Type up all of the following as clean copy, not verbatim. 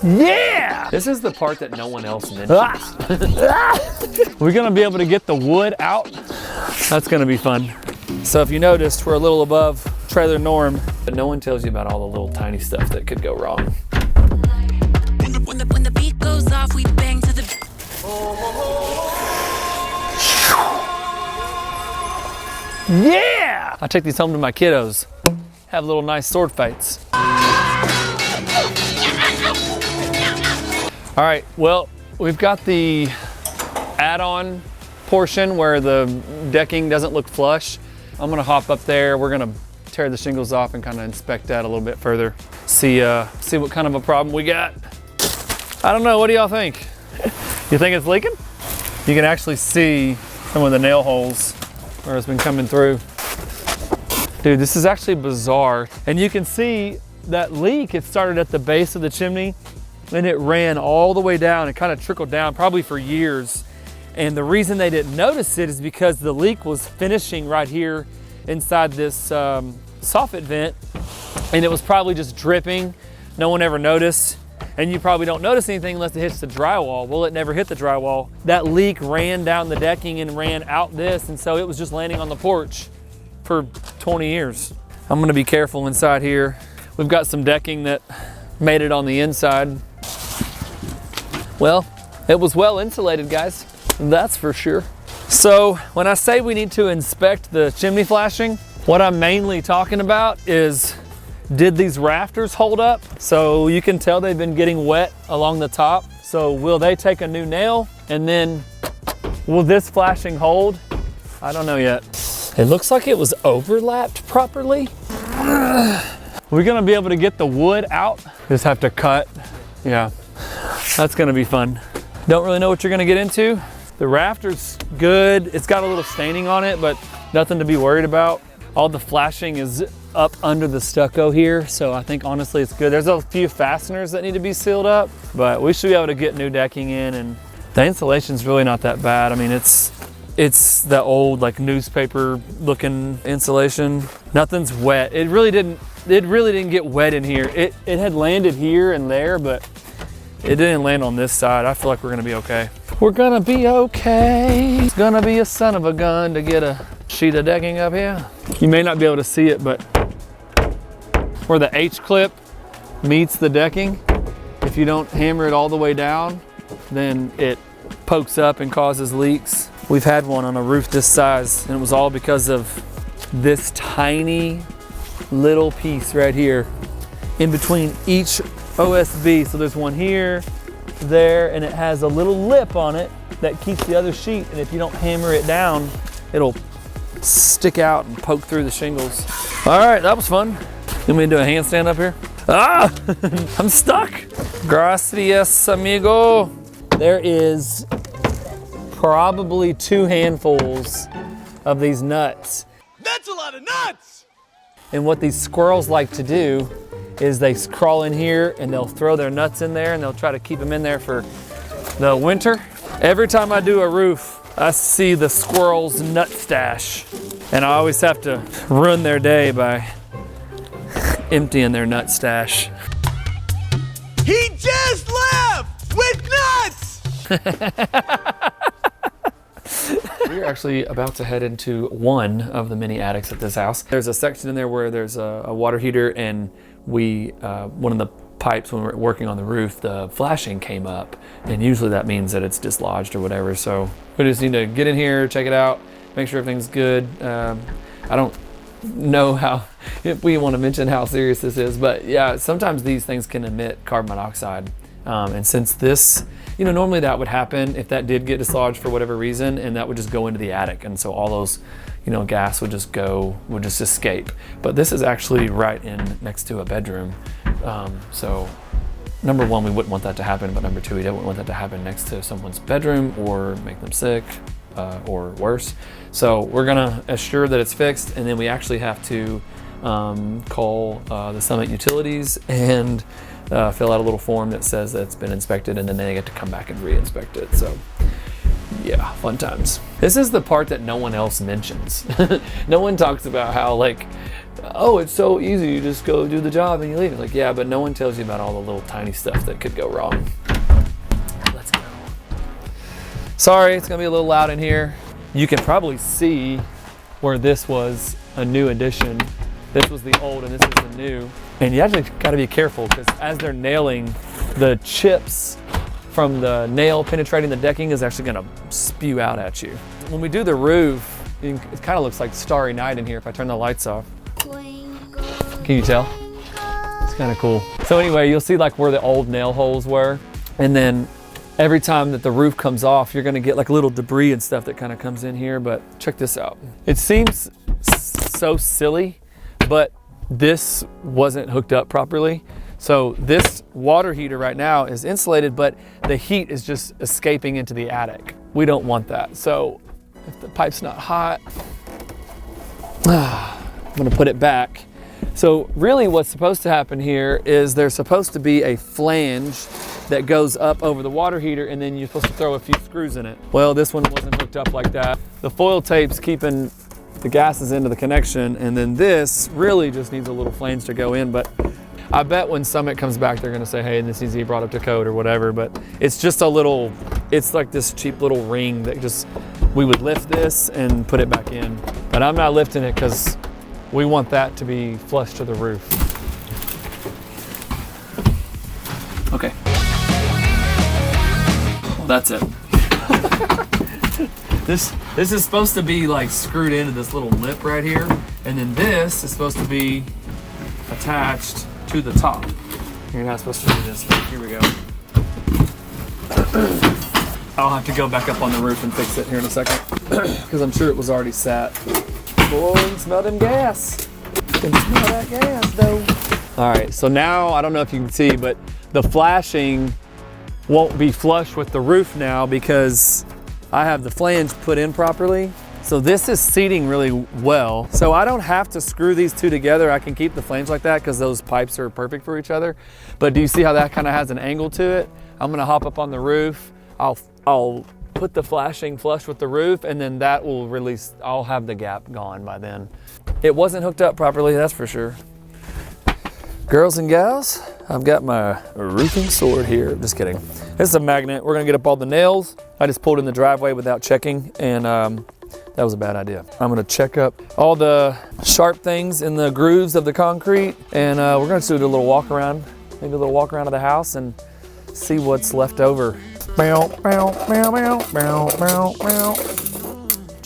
Yeah! This is the part that no one else mentions. We're gonna be able to get the wood out. That's gonna be fun. So if you noticed, we're a little above trailer norm, but no one tells you about all the little tiny stuff that could go wrong. When the beat goes off, we bang to the. Yeah! I take these home to my kiddos. Have little nice sword fights. All right, well, we've got the add-on portion where the decking doesn't look flush. I'm gonna hop up there. We're gonna tear the shingles off and kind of inspect that a little bit further. See what kind of a problem we got. I don't know, what do y'all think? You think it's leaking? You can actually see some of the nail holes where it's been coming through. Dude, this is actually bizarre. And you can see that leak, it started at the base of the chimney and it ran all the way down. It kind of trickled down probably for years. And the reason they didn't notice it is because the leak was finishing right here inside this soffit vent, and it was probably just dripping. No one ever noticed. And you probably don't notice anything unless it hits the drywall. Well, it never hit the drywall. That leak ran down the decking and ran out this, and so it was just landing on the porch for 20 years. I'm gonna be careful inside here. We've got some decking that made it on the inside. Well, it was well insulated, guys. That's for sure. So when I say we need to inspect the chimney flashing, what I'm mainly talking about is, did these rafters hold up? So you can tell they've been getting wet along the top. So will they take a new nail? And then will this flashing hold? I don't know yet. It looks like it was overlapped properly. We're gonna be able to get the wood out. Just have to cut. Yeah, that's gonna be fun. Don't really know what you're gonna get into. The rafter's good. It's got a little staining on it, but nothing to be worried about. All the flashing is up under the stucco here, so I think honestly it's good. There's a few fasteners that need to be sealed up, but we should be able to get new decking in, and the insulation's really not that bad. I mean, it's the old like newspaper looking insulation. Nothing's wet. It really didn't get wet in here. It had landed here and there, but it didn't land on this side. I feel like we're gonna be okay. We're gonna be okay. It's gonna be a son of a gun to get a sheet of decking up here. You may not be able to see it, but where the H-clip meets the decking, if you don't hammer it all the way down, then it pokes up and causes leaks. We've had one on a roof this size, and it was all because of this tiny little piece right here in between each OSB. So there's one here, there, and it has a little lip on it that keeps the other sheet, and if you don't hammer it down, it'll stick out and poke through the shingles. All right, that was fun. You want me to do a handstand up here? Ah, I'm stuck. Gracias, amigo. There is probably 2 handfuls of these nuts. That's a lot of nuts! And what these squirrels like to do is they crawl in here and they'll throw their nuts in there and they'll try to keep them in there for the winter. Every time I do a roof, I see the squirrels' nut stash, and I always have to ruin their day by emptying their nut stash. He just left with nuts! We're actually about to head into one of the mini attics at this house. There's a section in there where there's a water heater, and one of the pipes when we're working on the roof, the flashing came up, and usually that means that it's dislodged or whatever. So we just need to get in here, check it out, make sure everything's good. I don't know if we want to mention how serious this is, but yeah, sometimes these things can emit carbon monoxide. And since this, normally that would happen if that did get dislodged for whatever reason, and that would just go into the attic. And so all those, gas would just escape. But this is actually right in next to a bedroom. So number one, we wouldn't want that to happen, but number two, we don't want that to happen next to someone's bedroom or make them sick or worse. So we're gonna assure that it's fixed, and then we actually have to call the Summit Utilities and fill out a little form that says that it's been inspected, and then they get to come back and re-inspect it. So yeah, fun times. This is the part that no one else mentions. No one talks about how oh, it's so easy. You just go do the job and you leave. It's like, yeah, but no one tells you about all the little tiny stuff that could go wrong. Let's go. Sorry, it's gonna be a little loud in here. You can probably see where this was a new addition. This was the old and this is the new. And you actually gotta be careful because as they're nailing, the chips from the nail penetrating the decking is actually gonna spew out at you. When we do the roof, it kind of looks like Starry Night in here if I turn the lights off. Can you tell? It's kind of cool. So anyway, you'll see like where the old nail holes were. And then every time that the roof comes off, you're gonna get like little debris and stuff that kind of comes in here, but check this out. It seems so silly, but this wasn't hooked up properly. So this water heater right now is insulated, but the heat is just escaping into the attic. We don't want that. So if the pipe's not hot, I'm gonna put it back. So really what's supposed to happen here is there's supposed to be a flange that goes up over the water heater and then you're supposed to throw a few screws in it. Well, this one wasn't hooked up like that. The foil tape's keeping the gases into the connection, and then this really just needs a little flange to go in, but I bet when Summit comes back, they're gonna say, hey, this needs to be brought up to code or whatever, but it's just a little, it's like this cheap little ring that just, we would lift this and put it back in. But I'm not lifting it because we want that to be flush to the roof. Okay. Well, that's it. This is supposed to be like screwed into this little lip right here, and then this is supposed to be attached to the top. You're not supposed to do this, but here we go. I'll have to go back up on the roof and fix it here in a second, because I'm sure it was already sat. Boy, you can smell them gas. You can smell that gas though. All right, so now, I don't know if you can see, but the flashing won't be flush with the roof now because I have the flange put in properly. So this is seating really well. So I don't have to screw these two together. I can keep the flange like that because those pipes are perfect for each other. But do you see how that kind of has an angle to it? I'm gonna hop up on the roof. I'll put the flashing flush with the roof, and then that will release, I'll have the gap gone by then. It wasn't hooked up properly, that's for sure. Girls and gals, I've got my roofing sword here. Just kidding. This is a magnet. We're gonna get up all the nails. I just pulled in the driveway without checking, and that was a bad idea. I'm gonna check up all the sharp things in the grooves of the concrete, and we're gonna do a little walk around, maybe a little walk around of the house and see what's left over. Did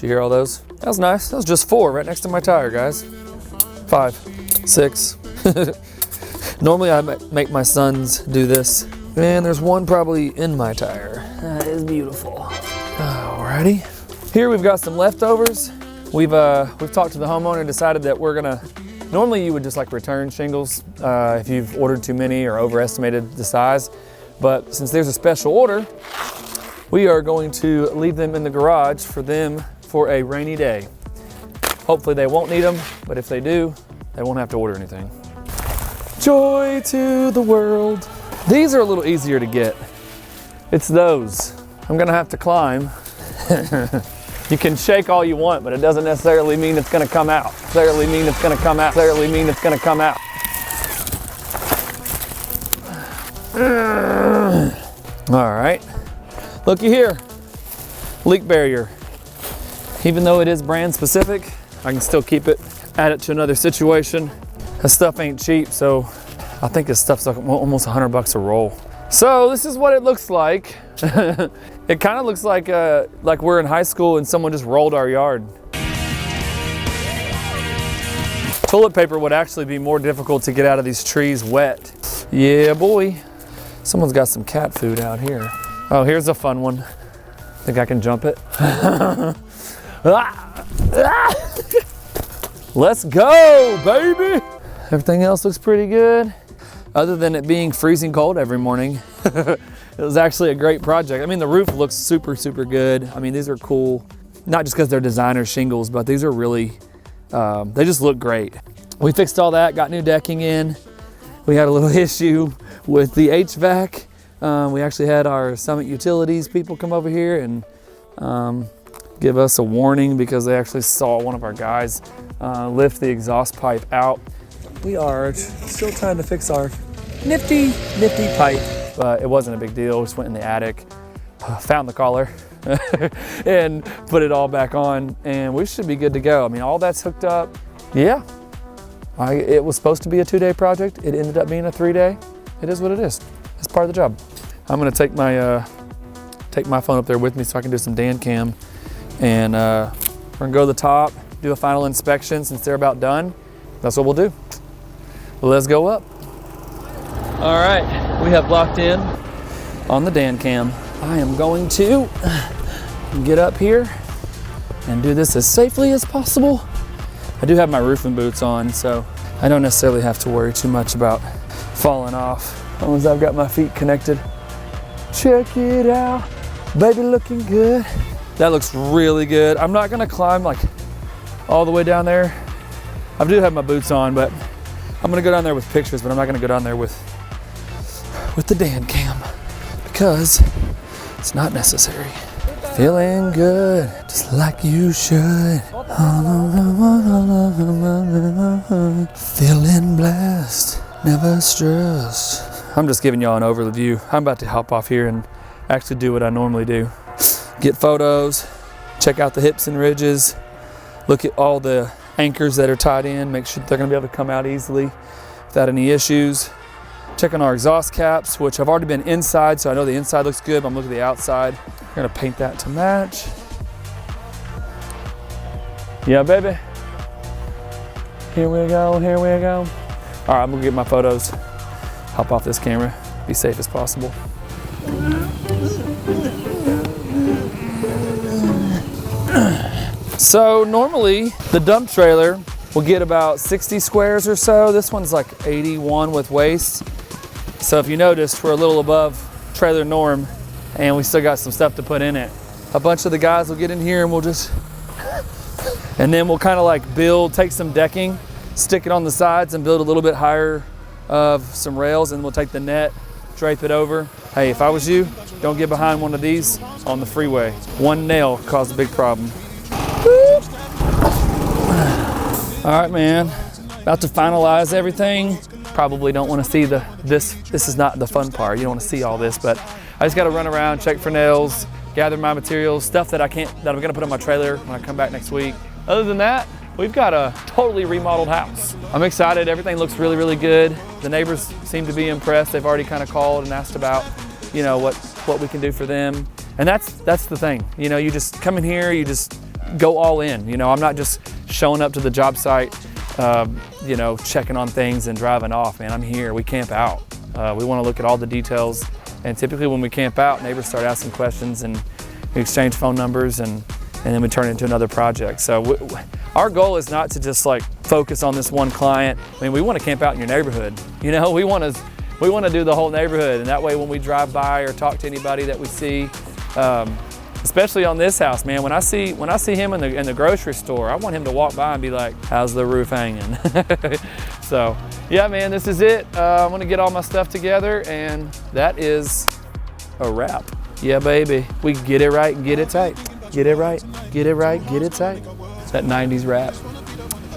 you hear all those? That was nice. That was just 4 right next to my tire, guys. 5, 6. Normally I make my sons do this. And there's one probably in my tire. That is beautiful. Alrighty. Here we've got some leftovers. We've talked to the homeowner and decided that we're gonna, normally you would just like return shingles if you've ordered too many or overestimated the size. But since there's a special order, we are going to leave them in the garage for them for a rainy day. Hopefully they won't need them, but if they do, they won't have to order anything. Joy to the world. These are a little easier to get. It's those. I'm gonna have to climb. You can shake all you want, but it doesn't necessarily mean it's gonna come out. Necessarily mean it's gonna come out. Necessarily mean it's gonna come out. All right, looky here, leak barrier. Even though it is brand specific, I can still keep it, add it to another situation. This stuff ain't cheap, so I think this stuff's like almost $100 a roll. So this is what it looks like. It kind of looks like we're in high school and someone just rolled our yard. Toilet paper would actually be more difficult to get out of these trees wet. Yeah, boy. Someone's got some cat food out here. Oh, here's a fun one. Think I can jump it? Let's go, baby! Everything else looks pretty good, other than it being freezing cold every morning. It was actually a great project. I mean, the roof looks super, super good. I mean, these are cool, not just because they're designer shingles, but these are really, they just look great. We fixed all that, got new decking in. We had a little issue with the HVAC. We actually had our Summit Utilities people come over here and give us a warning because they actually saw one of our guys lift the exhaust pipe out. We are still trying to fix our nifty pipe. It wasn't a big deal. Just went in the attic, found the collar, and put it all back on, and we should be good to go. I mean, all that's hooked up. Yeah, it was supposed to be a 2-day project. It ended up being a 3-day. It is what it is. It's part of the job. I'm gonna take my phone up there with me so I can do some Dan cam, and we're gonna go to the top, do a final inspection since they're about done. That's what we'll do. Let's go up. All right, we have locked in on the Dan cam. I am going to get up here and do this as safely as possible. I do have my roofing boots on, so I don't necessarily have to worry too much about falling off as long as I've got my feet connected. Check it out, baby, looking good. That looks really good. I'm not gonna climb like all the way down there. I do have my boots on, but I'm gonna go down there with pictures, but I'm not gonna go down there with the Dan cam because it's not necessary. Feeling good, just like you should. Feeling blessed, never stressed. I'm just giving y'all an overview. I'm about to hop off here and actually do what I normally do. Get photos, check out the hips and ridges, look at all the anchors that are tied in, make sure they're gonna be able to come out easily without any issues. Check on our exhaust caps, which have already been inside, so I know the inside looks good, but I'm looking at the outside. We're gonna paint that to match. Yeah, baby. Here we go, here we go. All right, I'm gonna get my photos, hop off this camera, be safe as possible. So normally the dump trailer will get about 60 squares or so. This one's like 81 with waste. So if you noticed, we're a little above trailer norm and we still got some stuff to put in it. A bunch of the guys will get in here and and then we'll kind of like take some decking, stick it on the sides and build a little bit higher of some rails, and we'll take the net, drape it over. Hey, if I was you, don't get behind one of these on the freeway. One nail caused a big problem. All right, man, about to finalize everything. Probably don't want to see this is not the fun part. You don't want to see all this, but I just got to run around, check for nails, gather my materials, stuff that I'm gonna put on my trailer when I come back next week. Other than that, we've got a totally remodeled house. I'm excited. Everything looks really, really good. The neighbors seem to be impressed. They've already kind of called and asked about, you know, what we can do for them. And that's the thing. You know, you just come in here, you just go all in. You know, I'm not just showing up to the job site, you know, checking on things and driving off, man. I'm here, we camp out. We wanna look at all the details. And typically when we camp out, neighbors start asking questions and we exchange phone numbers and then we turn it into another project. So our goal is not to just like focus on this one client. I mean, we wanna camp out in your neighborhood. You know, we wanna do the whole neighborhood. And that way when we drive by or talk to anybody that we see, especially on this house, man, when I see him in the grocery store, I want him to walk by and be like, how's the roof hanging? So yeah, man, this is it. I'm gonna get all my stuff together and that is a wrap. Yeah, baby, we get it right, get it tight. Get it right, get it right, get it tight. That 90s rap.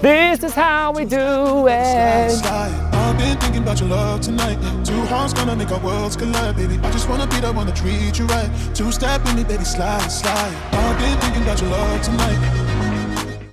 This is how we do it. I've been thinking about your love tonight. Two hearts gonna make our worlds collide, baby. I just wanna be the one to treat you right. Two-step with me, baby, slide, slide. I've been thinking about your love tonight.